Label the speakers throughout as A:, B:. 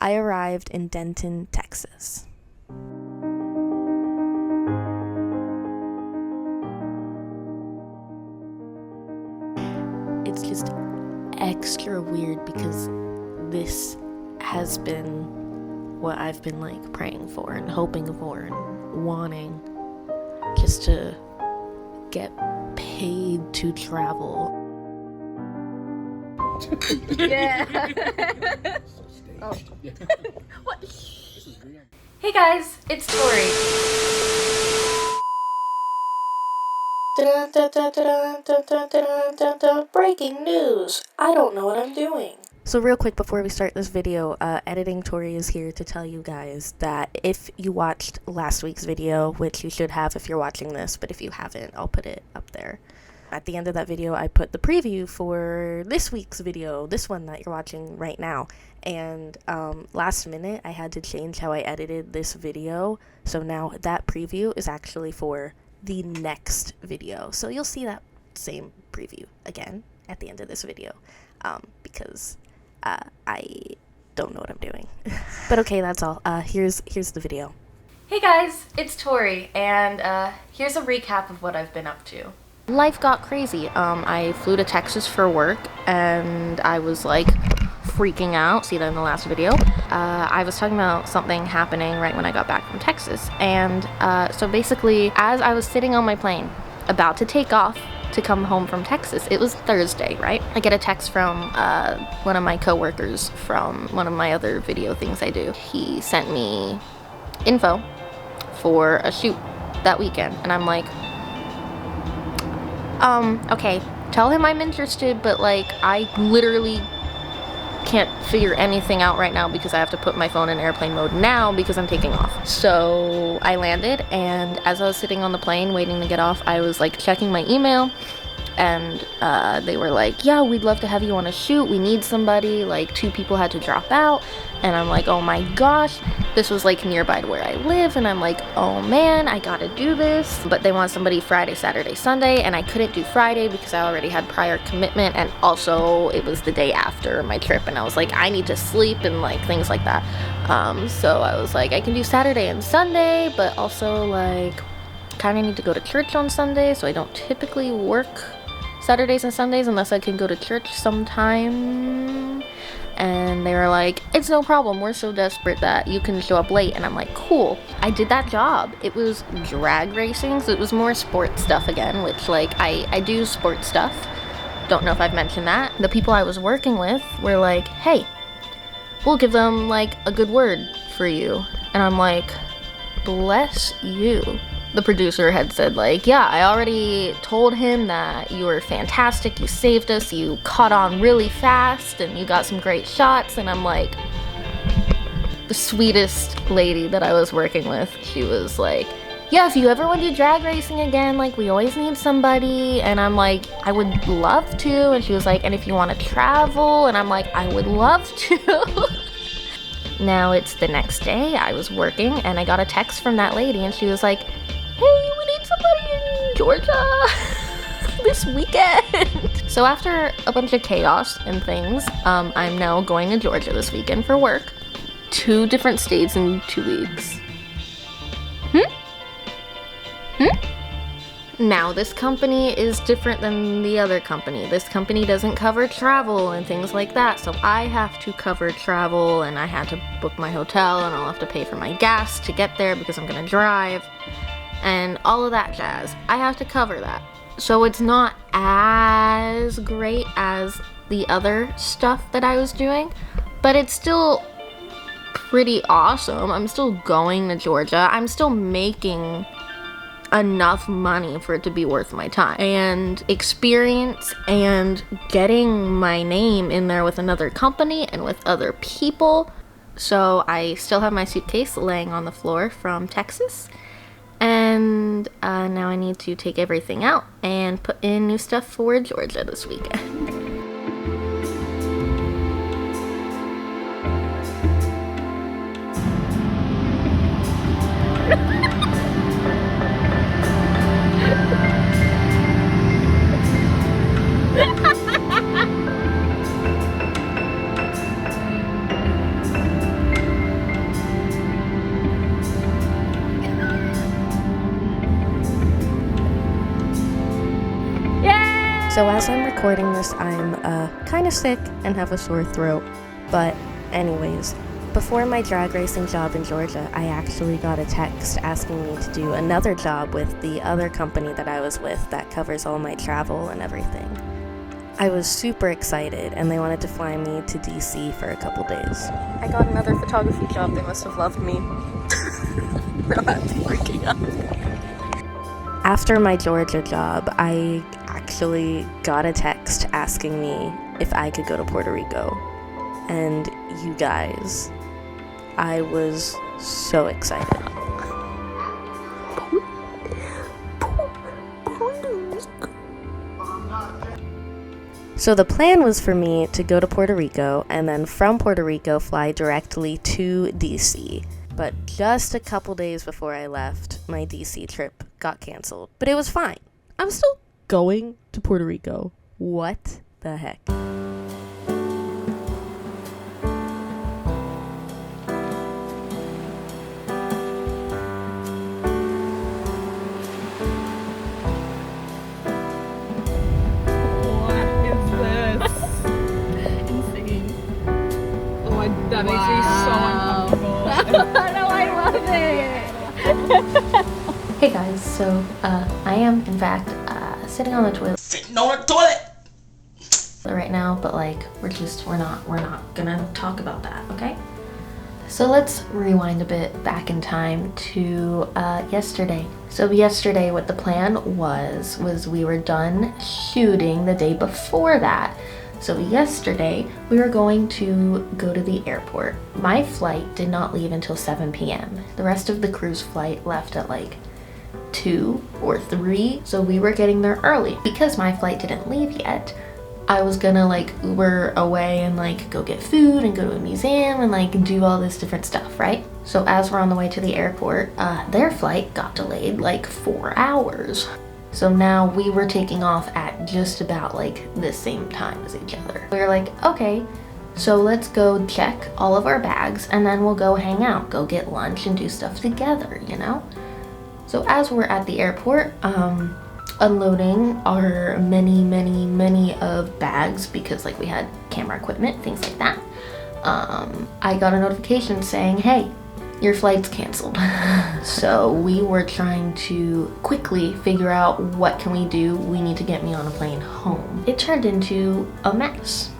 A: I arrived in Denton, Texas. It's just extra weird because this has been what I've been like praying for and hoping for and wanting, just to get paid to travel.
B: Yeah. Oh. What? Hey guys, it's Tori.
A: Breaking news! I don't know what I'm doing. So real quick before we start this video, Editing Tori is here to tell you guys that if you watched last week's video, which you should have if you're watching this, but if you haven't, I'll put it up there. At the end of that video, I put the preview for this week's video, this one that you're watching right now. And last minute, I had to change how I edited this video. So now that preview is actually for the next video. So you'll see that same preview again at the end of this video because I don't know what I'm doing. But okay, that's all. Here's the video.
B: Hey guys, it's Tori, and here's a recap of what I've been up to. Life got crazy. I flew to Texas for work, and I was like freaking out. See that in the last video. I was talking about something happening right when I got back from Texas, and so basically, as I was sitting on my plane, about to take off to come home from Texas, it was Thursday, right? I get a text from one of my coworkers from one of my other video things I do. He sent me info for a shoot that weekend, and I'm like, okay, tell him I'm interested, but like, I literally can't figure anything out right now because I have to put my phone in airplane mode now because I'm taking off. So I landed, and as I was sitting on the plane waiting to get off, I was like checking my email, and they were like, yeah, we'd love to have you on a shoot, we need somebody. Like 2 people had to drop out, and I'm like, oh my gosh, this was like nearby to where I live, and I'm like, oh man, I gotta do this. But they want somebody Friday, Saturday, Sunday, and I couldn't do Friday because I already had prior commitment, and also it was the day after my trip, and I was like, I need to sleep and like things like that. So I was like, I can do Saturday and Sunday, but also like kind of need to go to church on Sunday, so I don't typically work Saturdays and Sundays unless I can go to church sometime. And they were like, it's no problem, we're so desperate that you can show up late. And I'm like, cool. I did that job. It was drag racing, so it was more sport stuff again, which like I do sport stuff. Don't know if I've mentioned that. The people I was working with were like, hey, we'll give them like a good word for you. And I'm like, bless you. The producer had said like, yeah, I already told him that you were fantastic, you saved us, you caught on really fast, and you got some great shots. And I'm like, the sweetest lady that I was working with, she was like, yeah, if you ever want to do drag racing again, like we always need somebody. And I'm like, I would love to. And she was like, and if you want to travel, and I'm like, I would love to. Now it's the next day, I was working, and I got a text from that lady, and she was like, hey, we need somebody in Georgia this weekend. So after a bunch of chaos and things, I'm now going to Georgia this weekend for work. 2 different states in 2 weeks. Now this company is different than the other company. This company doesn't cover travel and things like that, so I have to cover travel, and I had to book my hotel, and I'll have to pay for my gas to get there because I'm gonna drive. And all of that jazz. I have to cover that. So it's not as great as the other stuff that I was doing, but it's still pretty awesome. I'm still going to Georgia. I'm still making enough money for it to be worth my time and experience, and getting my name in there with another company and with other people. So I still have my suitcase laying on the floor from Texas. And now I need to take everything out and put in new stuff for Georgia this weekend.
A: So as I'm recording this, I'm kind of sick and have a sore throat. But anyways, before my drag racing job in Georgia, I actually got a text asking me to do another job with the other company that I was with that covers all my travel and everything. I was super excited, and they wanted to fly me to DC for a couple days.
B: I got another photography job. They must have loved me. I'm freaking out.
A: After my Georgia job, I actually got a text asking me if I could go to Puerto Rico. And you guys, I was so excited. So the plan was for me to go to Puerto Rico and then from Puerto Rico fly directly to DC. But just a couple days before I left, my DC trip got canceled. But it was fine. I'm still going to Puerto Rico. What the heck?
C: That makes me so uncomfortable.
B: No, I love it. Hey guys, so I am in fact sitting on the toilet.
D: Sitting on the toilet
B: right now, but like we're not gonna talk about that, okay? So let's rewind a bit back in time to yesterday. So yesterday, what the plan was we were done shooting the day before that. So yesterday, we were going to go to the airport. My flight did not leave until 7 p.m. The rest of the cruise flight left at like 2 or 3, so we were getting there early. Because my flight didn't leave yet, I was gonna like Uber away and like go get food and go to a museum and like do all this different stuff, right? So as we're on the way to the airport, their flight got delayed like 4 hours. So now we were taking off at just about like the same time as each other. We were like, okay, so let's go check all of our bags and then we'll go hang out, go get lunch and do stuff together, you know? So as we're at the airport, unloading our many of bags because like we had camera equipment, things like that, I got a notification saying, hey, your flight's canceled. So we were trying to quickly figure out what can we do. We need to get me on a plane home. It turned into a mess.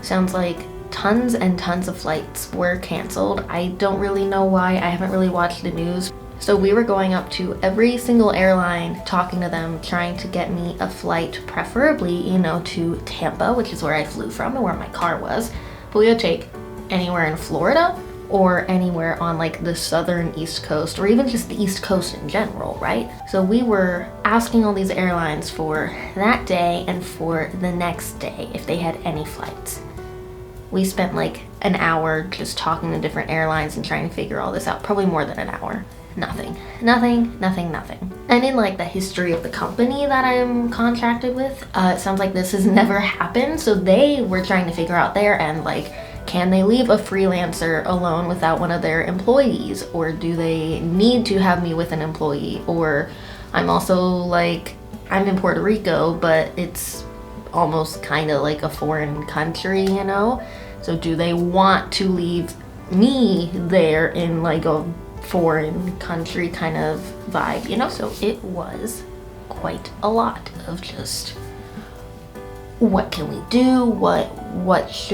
B: Sounds like tons and tons of flights were canceled. I don't really know why. I haven't really watched the news. So we were going up to every single airline, talking to them, trying to get me a flight, preferably, you know, to Tampa, which is where I flew from and where my car was. But we would take anywhere in Florida or anywhere on like the southern East Coast or even just the East Coast in general, right? So we were asking all these airlines for that day and for the next day if they had any flights. We spent like an hour just talking to different airlines and trying to figure all this out, probably more than an hour. Nothing. And in like the history of the company that I'm contracted with, it sounds like this has never happened. So they were trying to figure out their end, like, can they leave a freelancer alone without one of their employees? Or do they need to have me with an employee? Or I'm also like, I'm in Puerto Rico, but it's almost kind of like a foreign country, you know? So do they want to leave me there in like a foreign country kind of vibe, you know? So it was quite a lot of just, what can we do? What's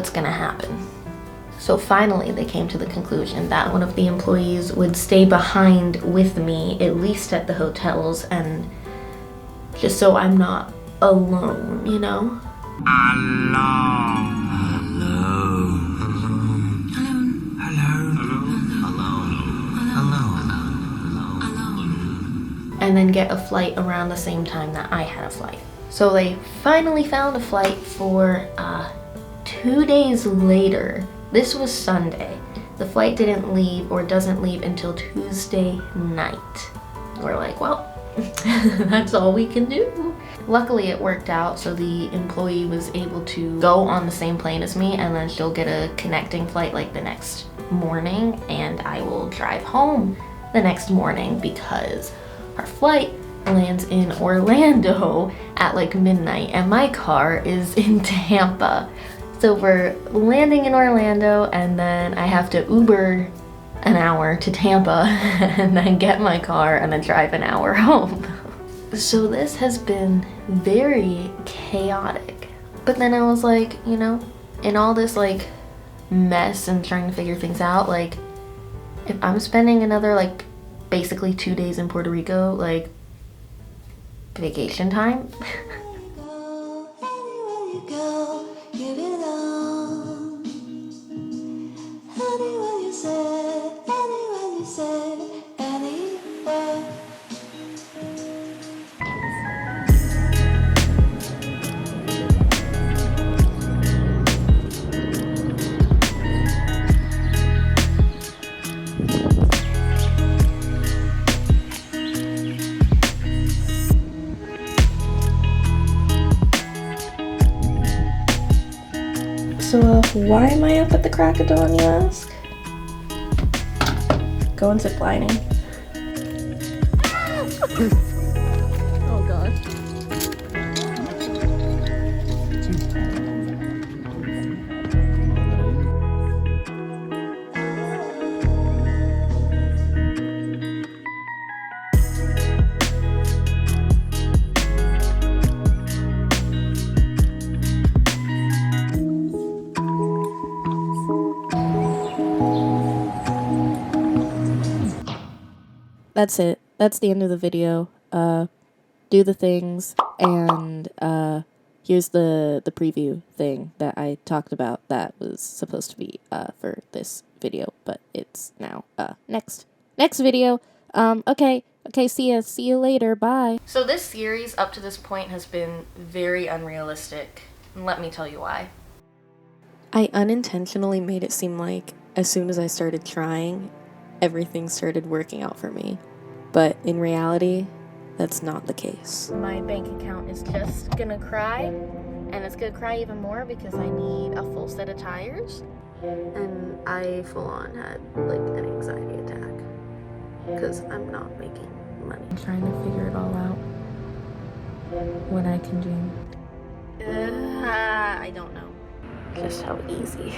B: gonna happen? So finally they came to the conclusion that one of the employees would stay behind with me, at least at the hotels, and just so I'm not alone, you know? And then get a flight around the same time that I had a flight. So they finally found a flight for 2 days later. This was Sunday. The flight didn't leave or doesn't leave until Tuesday night. We're like, well, that's all we can do. Luckily it worked out, so the employee was able to go on the same plane as me, and then she'll get a connecting flight like the next morning, and I will drive home the next morning because our flight lands in Orlando at like midnight, and my car is in Tampa. So we're landing in Orlando, and then I have to Uber an hour to Tampa and then get my car and then drive an hour home. So this has been very chaotic. But then I was like, you know, in all this like mess and trying to figure things out, like if I'm spending another like basically 2 days in Puerto Rico, like vacation time.
A: So, why am I up at the crack of dawn, you ask? Going ziplining.
C: Oh gosh.
A: That's it. That's the end of the video. Do the things, and here's the preview thing that I talked about that was supposed to be for this video, but it's now next video. Okay, see you later, bye.
B: So this series up to this point has been very unrealistic, and let me tell you why.
A: I unintentionally made it seem like as soon as I started trying, everything started working out for me. But in reality, that's not the case.
B: My bank account is just gonna cry, and it's gonna cry even more because I need a full set of tires. And I full on had like an anxiety attack because I'm not making money. I'm trying to figure it all out. What I can do. I don't know. Just how easy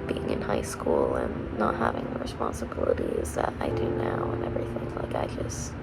B: being in high school and not having the responsibilities that I do now and everything. Like I just